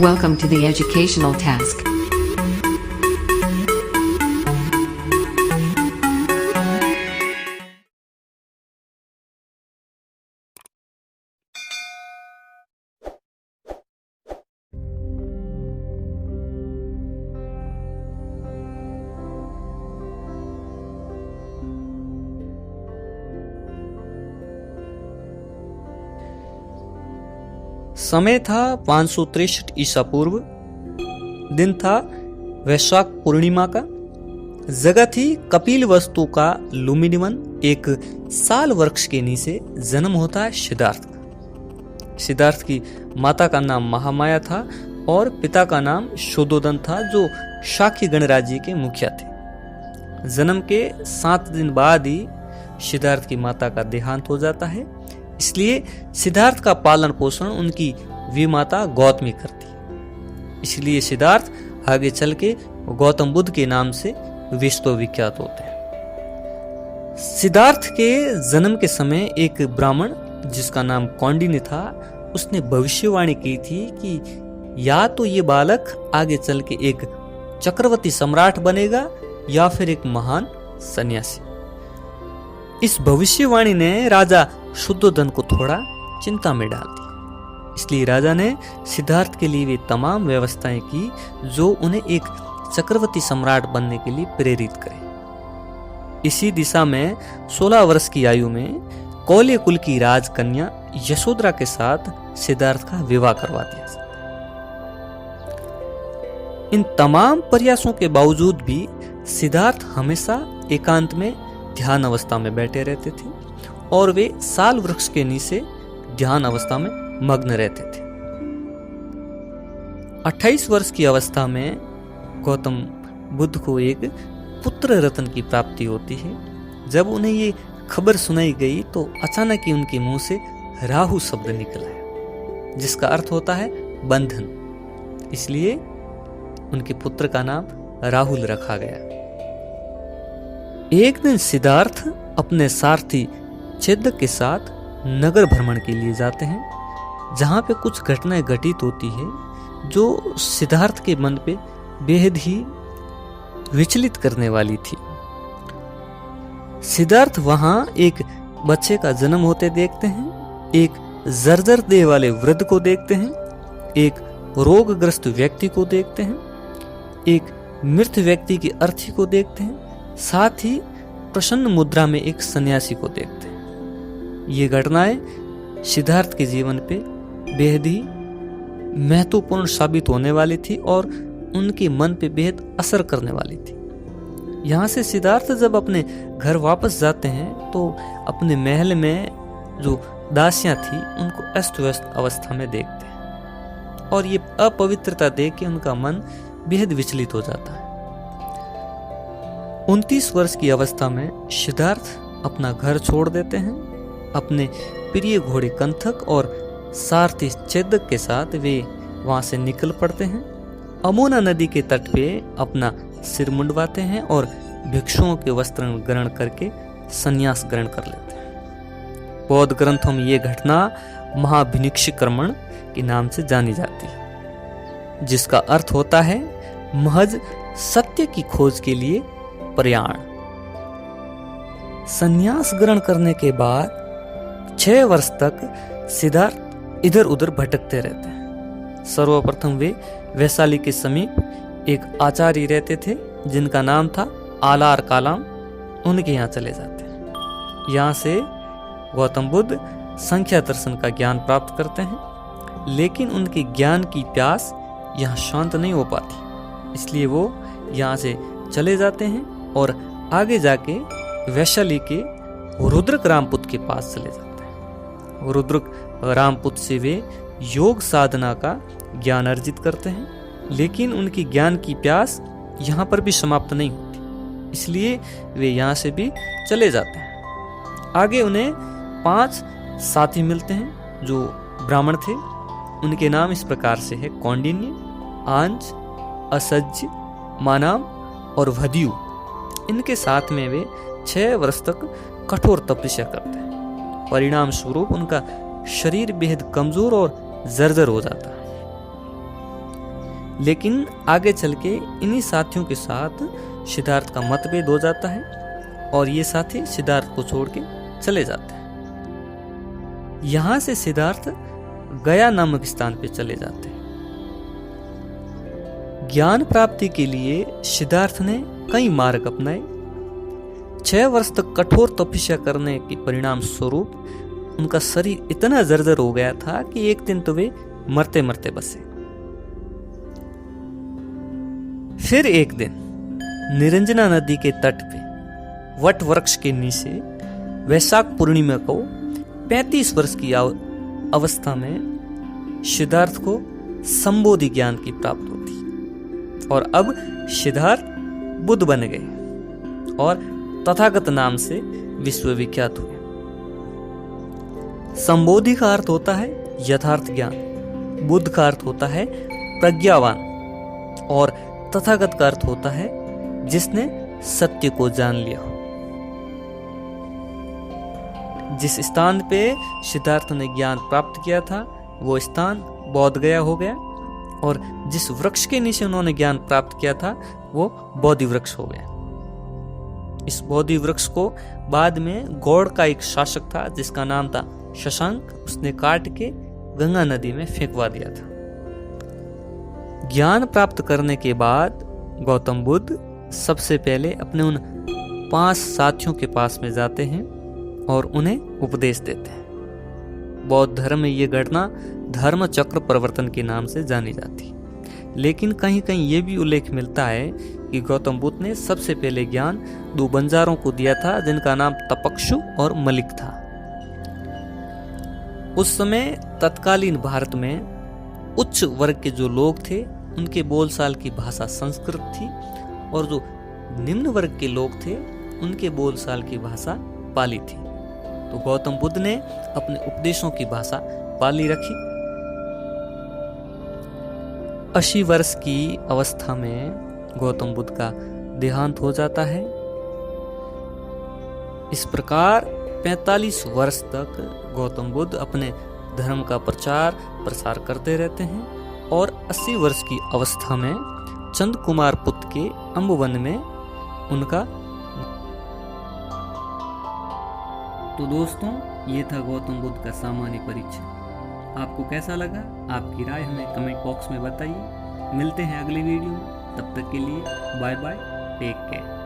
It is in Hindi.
Welcome to the educational task. समय था 563 ईसा पूर्व। दिन था वैशाख पूर्णिमा का। जगह थी कपिल वस्तु का लुम्बिनी वन। एक साल वृक्ष के नीचे जन्म होता है सिद्धार्थ का। सिद्धार्थ की माता का नाम महामाया था और पिता का नाम शोधोदन था, जो शाक्य गणराज्य के मुखिया थे। जन्म के 7 दिन बाद ही सिद्धार्थ की माता का देहांत हो जाता है, इसलिए सिद्धार्थ का पालन पोषण उनकी विमाता गौतमी करती है। इसलिए सिद्धार्थ आगे चल के गौतम बुद्ध के नाम से विश्व विख्यात होते हैं। सिद्धार्थ के जन्म के समय एक ब्राह्मण जिसका नाम कौंडिन्य था, उसने भविष्यवाणी की थी कि या तो ये बालक आगे चल के एक चक्रवर्ती सम्राट बनेगा या फिर एक महान सन्यासी। इस भविष्यवाणी ने राजा शुद्धोधन को थोड़ा चिंता में डाल दिया। इसलिए राजा ने सिद्धार्थ के लिए वे तमाम व्यवस्थाएं की जो उन्हें एक चक्रवर्ती सम्राट बनने के लिए प्रेरित करे। इसी दिशा में 16 वर्ष की आयु में कौल्य कुल की राजकन्या यशोधरा के साथ सिद्धार्थ का विवाह करवा दिया। इन तमाम प्रयासों के बावजूद भी सिद्धार्थ हमेशा एकांत में ध्यान अवस्था में बैठे रहते थे और वे साल वृक्ष के नीचे ध्यान अवस्था में मग्न रहते थे। 28 वर्ष की अवस्था में गौतम बुद्ध को एक पुत्र रत्न की प्राप्ति होती है। जब उन्हें ये खबर सुनाई गई तो अचानक ही उनके मुंह से राहु शब्द निकल आया, जिसका अर्थ होता है बंधन। इसलिए उनके पुत्र का नाम राहुल रखा गया। एक दिन सिद्धार्थ अपने सारथी छेदक के साथ नगर भ्रमण के लिए जाते हैं, जहां पे कुछ घटनाएं घटित होती है जो सिद्धार्थ के मन पे बेहद ही विचलित करने वाली थी। सिद्धार्थ वहां एक बच्चे का जन्म होते देखते हैं, एक जर्जर देह वाले वृद्ध को देखते हैं, एक रोगग्रस्त व्यक्ति को देखते हैं, एक मृत व्यक्ति की अर्थी को देखते हैं, साथ ही प्रसन्न मुद्रा में एक सन्यासी को देखते हैं। ये घटनाएं सिद्धार्थ के जीवन पे बेहद ही महत्वपूर्ण साबित होने वाली थी और उनके मन पे बेहद असर करने वाली थी। यहाँ से सिद्धार्थ जब अपने घर वापस जाते हैं तो अपने महल में जो दासियां थी उनको अस्त व्यस्त अवस्था में देखते हैं और ये अपवित्रता देख के उनका मन बेहद विचलित हो जाता है। 29 वर्ष की अवस्था में सिद्धार्थ अपना घर छोड़ देते हैं। अपने प्रिय घोड़े कंथक और सारथी छेदक के साथ वे वहां से निकल पड़ते हैं। अमोना नदी के तट पे अपना सिर मुंडवाते हैं और भिक्षुओं के वस्त्र ग्रहण करके संन्यास ग्रहण कर लेते हैं। बौद्ध ग्रंथों में ये घटना महाभिनिष्क्रमण के नाम से जानी जाती है, जिसका अर्थ होता है महज सत्य की खोज के लिए प्रयाण। संन्यास ग्रहण करने के बाद 6 वर्ष तक सिद्धार्थ इधर उधर भटकते रहते हैं। सर्वप्रथम वे वैशाली के समीप एक आचार्य रहते थे जिनका नाम था आलार कालाम, उनके यहाँ चले जाते हैं। यहाँ से गौतम बुद्ध संख्या दर्शन का ज्ञान प्राप्त करते हैं, लेकिन उनके ज्ञान की प्यास यहाँ शांत नहीं हो पाती, इसलिए वो यहाँ से चले जाते हैं और आगे जाके वैशाली के रुद्रक रामपुत के पास चले जाते हैं। रुद्रक रामपुत से वे योग साधना का ज्ञान अर्जित करते हैं, लेकिन उनकी ज्ञान की प्यास यहाँ पर भी समाप्त नहीं होती, इसलिए वे यहाँ से भी चले जाते हैं। आगे उन्हें 5 साथी मिलते हैं जो ब्राह्मण थे। उनके नाम इस प्रकार से है कौंडिन्य, आंज, असज्य, मानाम और वध्यु। इनके साथ में वे 6 वर्ष तक कठोर तपस्या करते हैं। परिणाम स्वरूप उनका शरीर बेहद कमजोर और जर्जर हो जाता है। लेकिन आगे चल के इन्हीं साथियों के साथ सिद्धार्थ का मतभेद हो जाता है और ये साथी सिद्धार्थ को छोड़ के चले जाते हैं। यहां से सिद्धार्थ गया नामक स्थान पे चले जाते हैं। ज्ञान प्राप्ति के लिए सिद्धार्थ ने कई मार्ग अपनाए। 6 वर्ष तक कठोर तपस्या करने के परिणाम स्वरूप उनका शरीर इतना जर्जर हो गया था कि एक दिन तो वे मरते मरते बसे। फिर एक दिन निरंजना नदी के तट पे वट वृक्ष के नीचे वैशाख पूर्णिमा को 35 वर्ष की अवस्था में सिद्धार्थ को संबोधि ज्ञान की प्राप्त होती और अब सिद्धार्थ बुद्ध बन गए और तथागत नाम से विश्वविख्यात हुए। संबोधि का अर्थ होता है यथार्थ ज्ञान, बुद्ध का अर्थ होता है प्रज्ञावान और तथागत का अर्थ होता है जिसने सत्य को जान लिया हो। जिस स्थान पे सिद्धार्थ ने ज्ञान प्राप्त किया था वो स्थान बोध गया हो गया और जिस वृक्ष के नीचे उन्होंने ज्ञान प्राप्त किया था वो बोधि वृक्ष हो गया। इस बोधि वृक्ष को बाद में गौड़ का एक शासक था जिसका नाम था शशांक, उसने काट के गंगा नदी में फेंकवा दिया था। ज्ञान प्राप्त करने के बाद गौतम बुद्ध सबसे पहले अपने उन 5 साथियों के पास में जाते हैं और उन्हें उपदेश देते हैं। बौद्ध धर्म में ये घटना धर्म चक्र परिवर्तन के नाम से जानी जाती। लेकिन कहीं कहीं ये भी उल्लेख मिलता है कि गौतम बुद्ध ने सबसे पहले ज्ञान 2 बंजारों को दिया था जिनका नाम तपक्षु और मलिक था। उस समय तत्कालीन भारत में उच्च वर्ग के जो लोग थे उनके बोलचाल की भाषा संस्कृत थी और जो निम्न वर्ग के लोग थे उनके बोलचाल की भाषा पाली थी। तो गौतम बुद्ध ने अपने उपदेशों की भाषा पाली रखी। 80 वर्ष की अवस्था में गौतम बुद्ध का देहांत हो जाता है। इस प्रकार 45 वर्ष तक गौतम बुद्ध अपने धर्म का प्रचार प्रसार करते रहते हैं और 80 वर्ष की अवस्था में चंद कुमार पुत्र के अम्बवन में उनका। तो दोस्तों ये था गौतम बुद्ध का सामान्य परिचय। आपको कैसा लगा? आपकी राय हमें कमेंट बॉक्स में बताइए। मिलते हैं अगली वीडियो में, तब तक के लिए बाय बाय, टेक केयर।